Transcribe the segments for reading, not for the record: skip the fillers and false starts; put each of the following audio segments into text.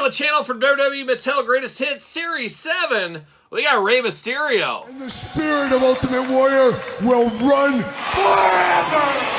the channel for WWE Mattel Greatest Hits Series 7, we got Rey Mysterio. And the spirit of Ultimate Warrior will run forever!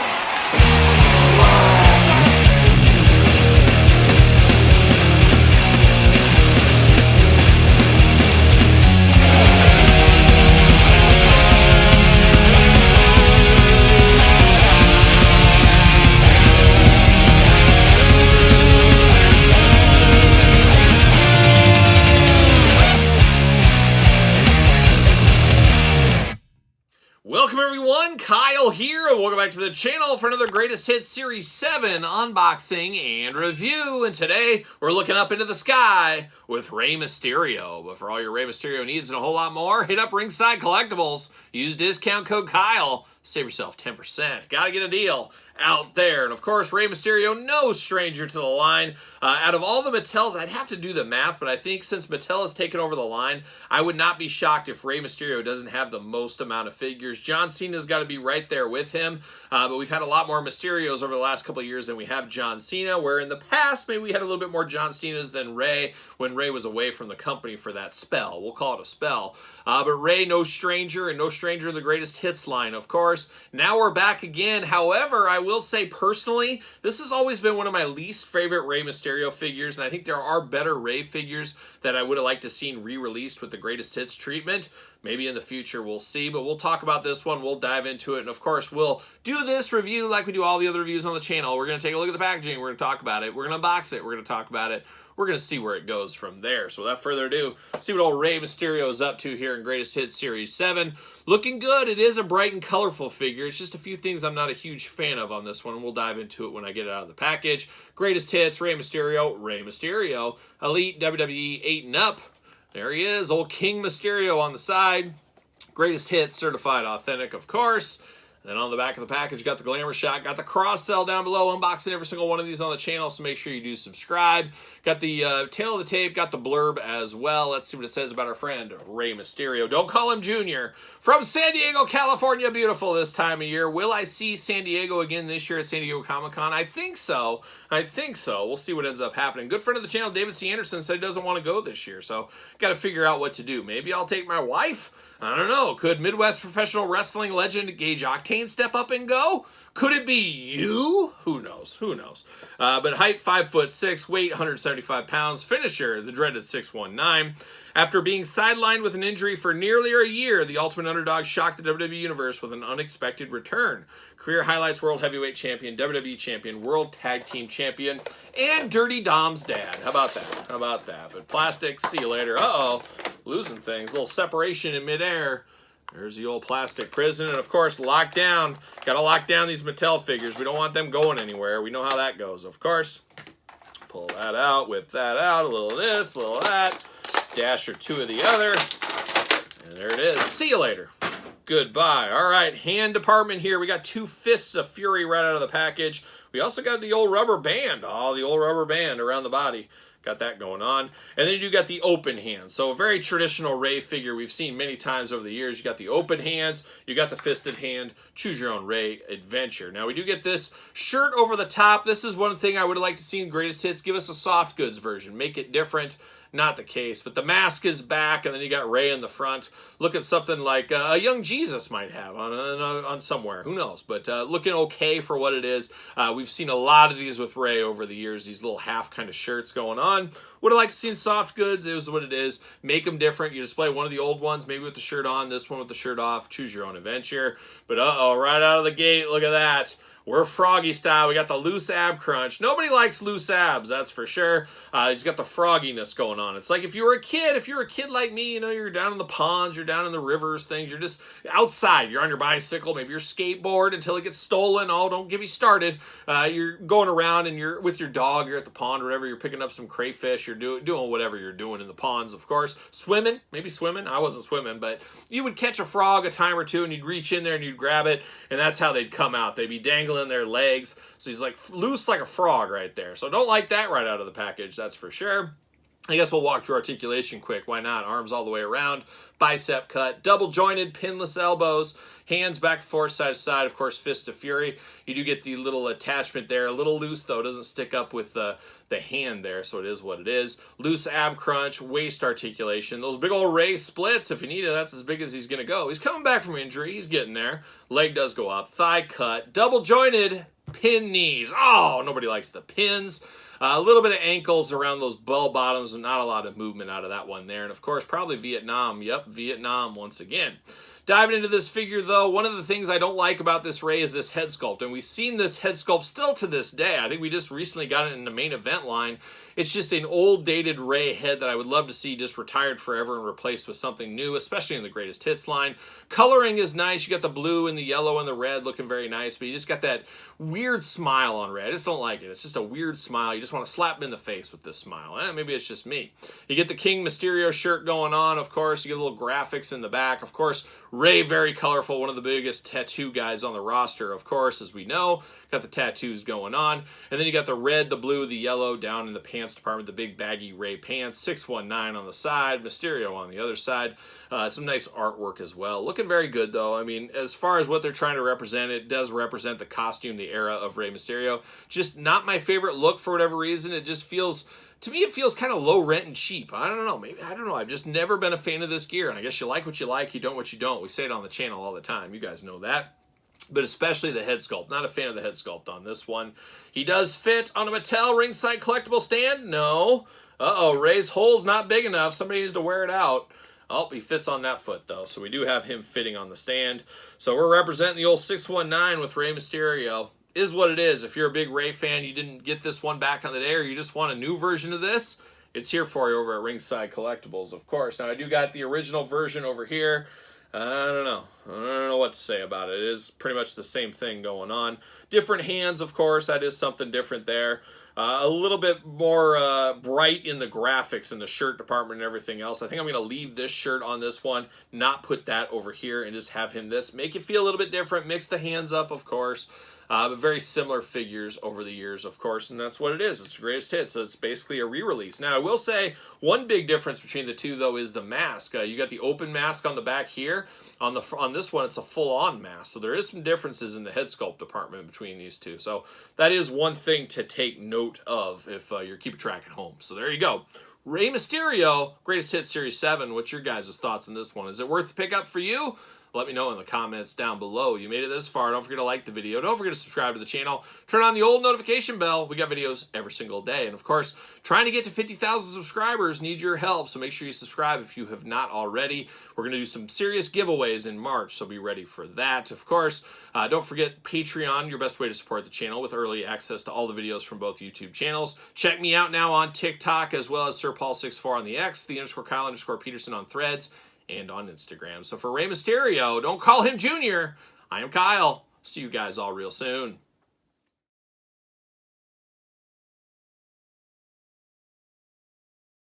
Welcome everyone, Kyle here, and welcome back to the channel for another Greatest Hits Series 7 unboxing and review. And today, we're looking up into the sky with Rey Mysterio. But for all your Rey Mysterio needs and a whole lot more, hit up Ringside Collectibles. Use discount code Kyle. Save yourself 10%. Gotta get a deal out there. And of course, Rey Mysterio, no stranger to the line. Out of all the Mattels, I'd have to do the math, but I think since Mattel has taken over the line, I would not be shocked if Rey Mysterio doesn't have the most amount of figures. John Cena's got to be right there with him, but we've had a lot more Mysterios over the last couple of years than we have John Cena, where in the past, maybe we had a little bit more John Cena's than Rey when Rey was away from the company for that spell. We'll call it a spell. But Rey, no stranger, and no stranger in the Greatest Hits line, of course. Now we're back again. However, I will say personally, this has always been one of my least favorite Rey Mysterio figures, and I think there are better Rey figures that I would have liked to seen re-released with the Greatest Hits treatment. Maybe in the future, we'll see, but we'll talk about this one. We'll dive into it, and of course, we'll do this review like we do all the other reviews on the channel. We're going to take a look at the packaging. We're going to talk about it. We're going to unbox it. We're going to talk about it. We're going to see where it goes from there. So without further ado, see what old Rey Mysterio is up to here in Greatest Hits Series 7. Looking good. It is a bright and colorful figure. It's just a few things I'm not a huge fan of on this one. We'll dive into it when I get it out of the package. Greatest Hits, Rey Mysterio, Rey Mysterio. Elite WWE 8 and up. There he is, old King Mysterio on the side. Greatest Hits, certified authentic, of course. Then on the back of the package, got the glamour shot, got the cross sell down below, unboxing every single one of these on the channel, so make sure you do subscribe. Got the tail of the tape, got the blurb as well. Let's see what it says about our friend Rey Mysterio. Don't call him Junior. From San Diego, California, beautiful this time of year. Will I see San Diego again this year at San Diego Comic-Con? I think so. I think so. We'll see what ends up happening. Good friend of the channel, David C. Anderson, said he doesn't want to go this year, so got to figure out what to do. Maybe I'll take my wife? I don't know. Could Midwest professional wrestling legend Gage Octane step up and go? Could it be you? Who knows? Who knows? But height 5'6", weight 175 pounds. Finisher, the dreaded 619. After being sidelined with an injury for nearly a year, the Ultimate Underdog shocked the WWE Universe with an unexpected return. Career highlights: World Heavyweight Champion, WWE Champion, World Tag Team Champion, and Dirty Dom's dad. How about that? How about that? But plastic, see you later. Uh-oh, losing things. A little separation in midair. There's the old plastic prison, and of course, lock down. Got to lock down these Mattel figures. We don't want them going anywhere. We know how that goes, of course. Pull that out, whip that out, a little of this, a little of that. Dash or two of the other. And there it is. See you later. Goodbye. All right, hand department here. We got two fists of fury right out of the package. We also got the old rubber band. Oh, the old rubber band around the body. Got that going on. And then you got the open hands. So a very traditional Rey figure we've seen many times over the years. You got the open hands. You got the fisted hand. Choose your own Rey adventure. Now we do get this shirt over the top. This is one thing I would have liked to see in Greatest Hits. Give us a soft goods version. Make it different. Not the case, but the mask is back, and then you got Rey in the front. Look at something like a young Jesus might have on somewhere. Who knows? But looking okay for what it is. We've seen a lot of these with Rey over the years, these little half kind of shirts going on. Would have liked to see soft goods. It was what it is. Make them different. You display one of the old ones, maybe with the shirt on, this one with the shirt off. Choose your own adventure. But uh-oh, right out of the gate, look at that. We're Froggy style. We got the loose ab crunch. Nobody likes loose abs, that's for sure. He's got the frogginess going on. It's like if you're a kid like me, you know, you're down in the ponds, you're down in the rivers, things. You're just outside. You're on your bicycle, maybe your skateboard until it gets stolen. Oh, don't get me started. You're going around and you're with your dog. You're at the pond or whatever. You're picking up some crayfish. You're doing whatever you're doing in the ponds, of course. Swimming, maybe swimming. I wasn't swimming, but you would catch a frog a time or two and you'd reach in there and you'd grab it, and that's how they'd come out. They'd be dangling their legs, so he's like loose like a frog right there. So don't like that right out of the package, that's for sure. I guess we'll walk through articulation quick. Why not? Arms all the way around, bicep cut, double jointed, pinless elbows, hands back and forth, side to side. Of course, fist of fury. You do get the little attachment there. A little loose, though. It doesn't stick up with the hand there, so it is what it is. Loose ab crunch, waist articulation. Those big old Rey splits, if you need it, that's as big as he's going to go. He's coming back from injury. He's getting there. Leg does go up. Thigh cut, double jointed, pin knees. Oh, nobody likes the pins. A little bit of ankles around those bell bottoms, and not a lot of movement out of that one there. And of course, probably Vietnam. Yep, Vietnam once again. Diving into this figure, though, one of the things I don't like about this Rey is this head sculpt. And we've seen this head sculpt still to this day. I think we just recently got it in the main event line. It's just an old, dated Rey head that I would love to see just retired forever and replaced with something new, especially in the Greatest Hits line. Coloring is nice. You got the blue and the yellow and the red looking very nice, but you just got that weird smile on Rey. I just don't like it. It's just a weird smile. You just want to slap him in the face with this smile. Maybe it's just me. You get the King Mysterio shirt going on, of course. You get a little graphics in the back. Of course, Rey, very colorful, one of the biggest tattoo guys on the roster, of course, as we know. Got the tattoos going on. And then you got the red, the blue, the yellow down in the pants department, the big baggy Rey pants, 619 on the side, Mysterio on the other side. Some nice artwork as well. Looking very good, though. I mean, as far as what they're trying to represent, it does represent the costume, the era of Rey Mysterio. Just not my favorite look for whatever reason. It just feels... To me, it feels kind of low rent and cheap. I don't know. Maybe I don't know. I've just never been a fan of this gear. And I guess you like what you like, you don't what you don't. We say it on the channel all the time. You guys know that. But especially the head sculpt. Not a fan of the head sculpt on this one. He does fit on a Mattel ringside collectible stand? No. Uh-oh, Rey's hole's not big enough. Somebody needs to wear it out. Oh, he fits on that foot, though. So we do have him fitting on the stand. So we're representing the old 619 with Rey Mysterio. Is what it is. If you're a big Rey fan, you didn't get this one back on the day, or you just want a new version of this, it's here for you over at Ringside Collectibles, of course. Now, I do got the original version over here. I don't know what to say about it. It is pretty much the same thing going on. Different hands, of course. That is something different there. A little bit more bright in the graphics in the shirt department and everything else. I think I'm going to leave this shirt on this one, not put that over here, and just have him this. Make it feel a little bit different. Mix the hands up, of course. But very similar figures over the years, of course, and that's what it is. It's the Greatest Hits, so it's basically a re-release. Now, I will say one big difference between the two, though, is the mask. You got the open mask on the back here. On this one, it's a full-on mask, so there is some differences in the head sculpt department between these two. So that is one thing to take note of if you're keeping track at home. So there you go. Rey Mysterio, Greatest Hits Series 7. What's your guys' thoughts on this one? Is it worth the pickup for you? Let me know in the comments down below. You made it this far. Don't forget to like the video. Don't forget to subscribe to the channel. Turn on the old notification bell. We got videos every single day. And of course, trying to get to 50,000 subscribers need your help. So make sure you subscribe if you have not already. We're going to do some serious giveaways in March, so be ready for that. Of course, don't forget Patreon, your best way to support the channel with early access to all the videos from both YouTube channels. Check me out now on TikTok as well as SirPaul64 on the X, the _Kyle_Peterson on Threads, and on Instagram. So for Rey Mysterio, don't call him Junior. I am Kyle. See you guys all real soon.